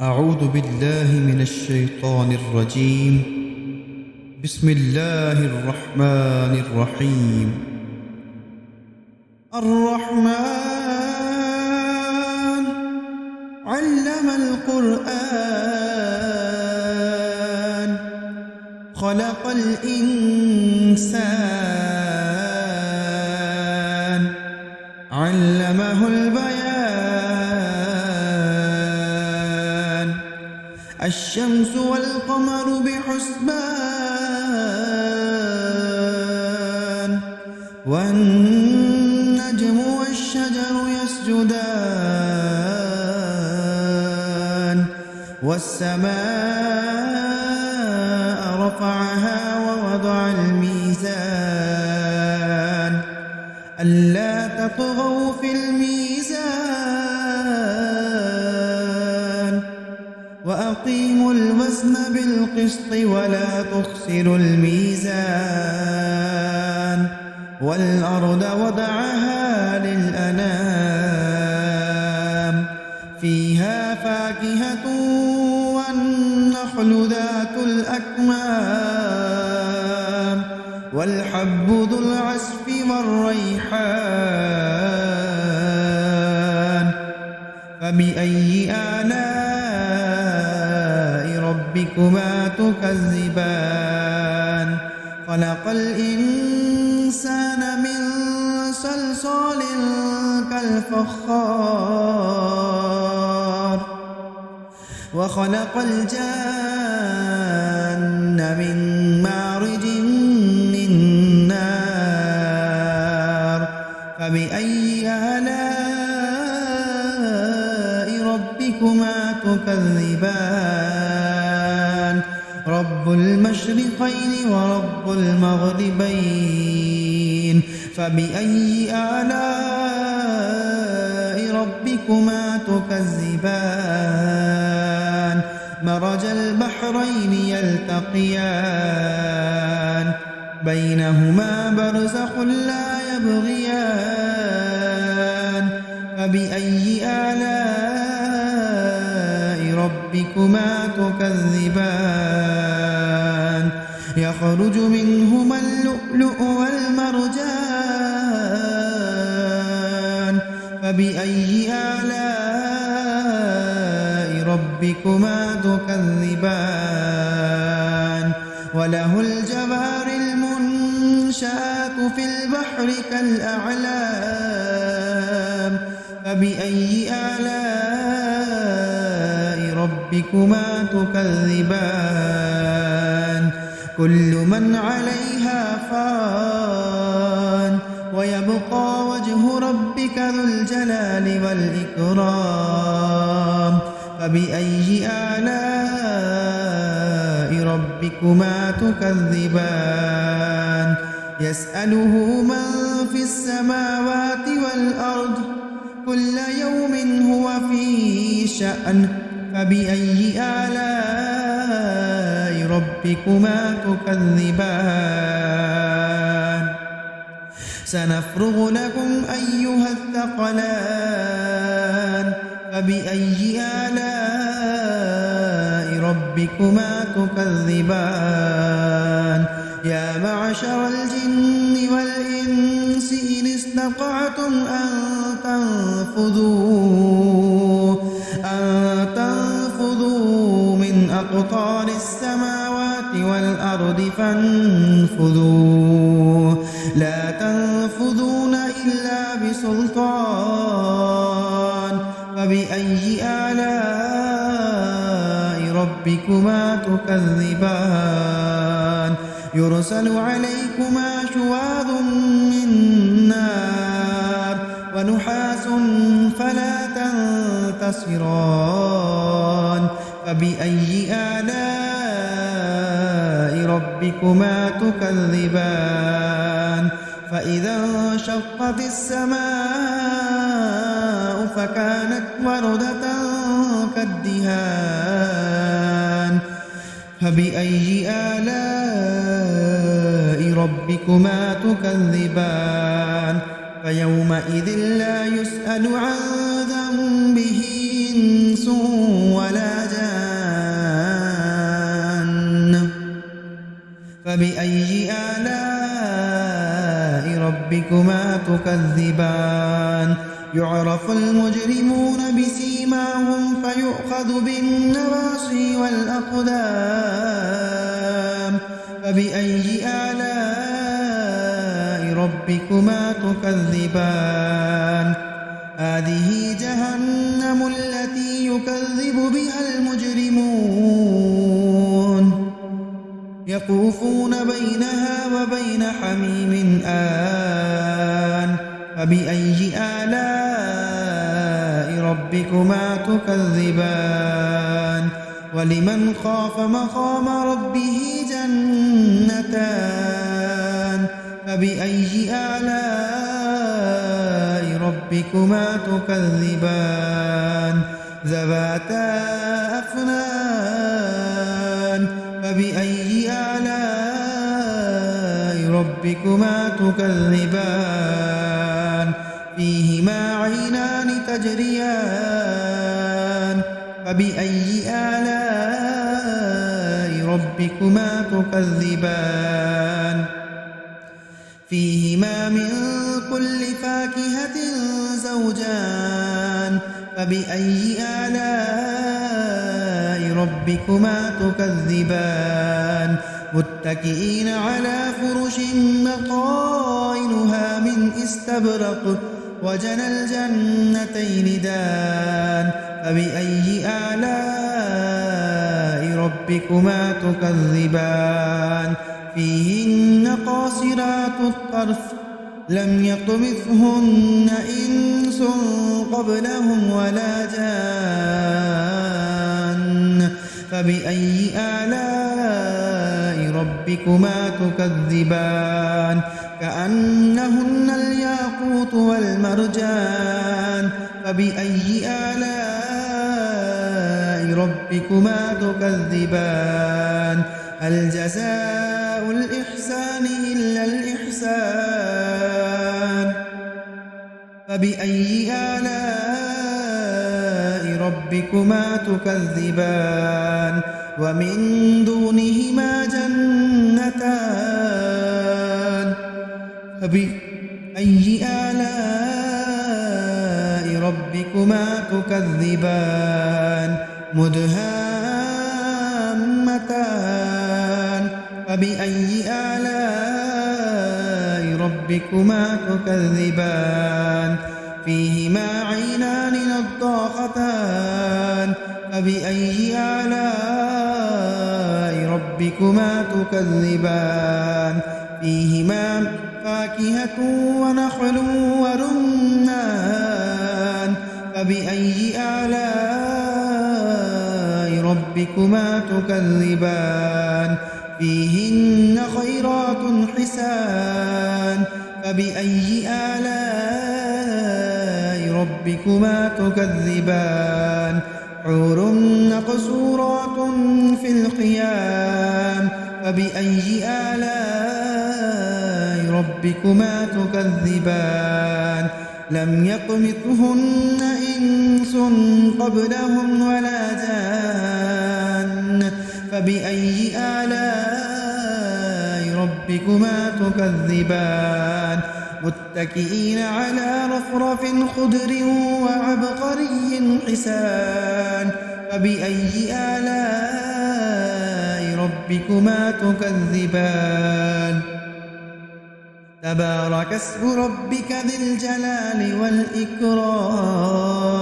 أعوذ بالله من الشيطان الرجيم. بسم الله الرحمن الرحيم. الرحمن علم القرآن خلق الإنسان علمه البيان. الشمس والقمر بحسبان والنجم والشجر يسجدان والسماء رفعها ووضع الميزان ألا تطغوا في الميزان وأقيموا الوزن بالقسط ولا تخسروا الميزان والأرض وضعها للأنام فيها فاكهة والنخل ذات الأكمام والحب ذو العصف والريحان فبأي آلاء ربكما تكذبان. خلق الإنسان من صلصال كالفخار وخلق الجان من مارج من نار فبأي آلاء ربكما تكذبان. رب المشرقين ورب المغربين فبأي آلاء ربكما تكذبان. مرج البحرين يلتقيان بينهما برزخ لا يبغيان فبأي آلاء ربكما تكذبان. يخرج منهما اللؤلؤ والمرجان فبأي آلاء ربكما تكذبان. وله الجوار المنشآت في البحر كالأعلام فبأي آلاء ربكما تكذبان. كل من عليها فان ويبقى وجه ربك ذو الجلال والإكرام فبأي آلاء ربكما تكذبان. يسأله من في السماوات والأرض كل يوم هو في شأن فبأي آلاء ربكما تكذبان. سنفرغ لكم أيها الثقلان فبأي آلاء ربكما تكذبان. يا معشر الجن والإنس إن استطعتم أن تنفذوا من أقطار السماوات والأرض فانفذوا لا تنفذون إلا بسلطان فبأي آلاء ربكما تكذبان. يرسل عليكما شواظ من نار ونحاس فلا تنتصران فبأي آلاء ربكما تكذبان. فإذا انشقت السماء فكانت وردة كالدهان فبأي آلاء ربكما تكذبان. فيومئذ لا يسأل عن ذنبه إنس إنس ولا جان فبأي آلاء ربكما تكذبان يعرف المجرمون بسيماهم فيؤخذ بالنواصي والأقدام فبأي آلاء ربكما تكذبان هذه جهنم التي يكذب بها المجرمون يطوفون بينها وبين حميم آن فبأي آلاء ربكما تكذبان ولمن خاف مقام ربه جنتان فبأي آلاء ربكما تكذبان ذواتا أفنان فبأي آلاء ربكما تكذبان فيهما عينان تجريان فبأي آلاء ربكما تكذبان فيهما من كل فاكهة زوجان فبأي آلاء ربكما تكذبان متكئين على فرش بطائنها من استبرق وجنى الجنتين دان فبأي آلاء ربكما تكذبان فيهن قاصرات الطرف لم يطمثهن إنس قبلهم ولا جان فبأي آلاء ربكما تكذبان كأنهن الياقوت والمرجان فبأي آلاء ربكما تكذبان هل جزاء الإحسان إلا الإحسان فبأي آلاء ربكما تكذبان ومن دونهما جنتان فبأي آلاء ربكما تكذبان مدهامتان فبأي آلاء ربكما تكذبان فيهما عينان نضاختان فبأي آلاء ربكما تكذبان فيهما فاكهة ونخل ورمان فبأي آلاء ربكما تكذبان فيهن خيرات حسان فبأي آلاء ربكما تكذبان حور مقصورات في الخيام فبأي آلاء ربكما تكذبان لم يطمثهن إنس قبلهم ولا جان فبأي آلاء ربكما تكذبان متكئين على رفرف خضر وعبقري حسان فبأي آلاء ربكما تكذبان تبارك اسم ربك ذي الجلال والإكرام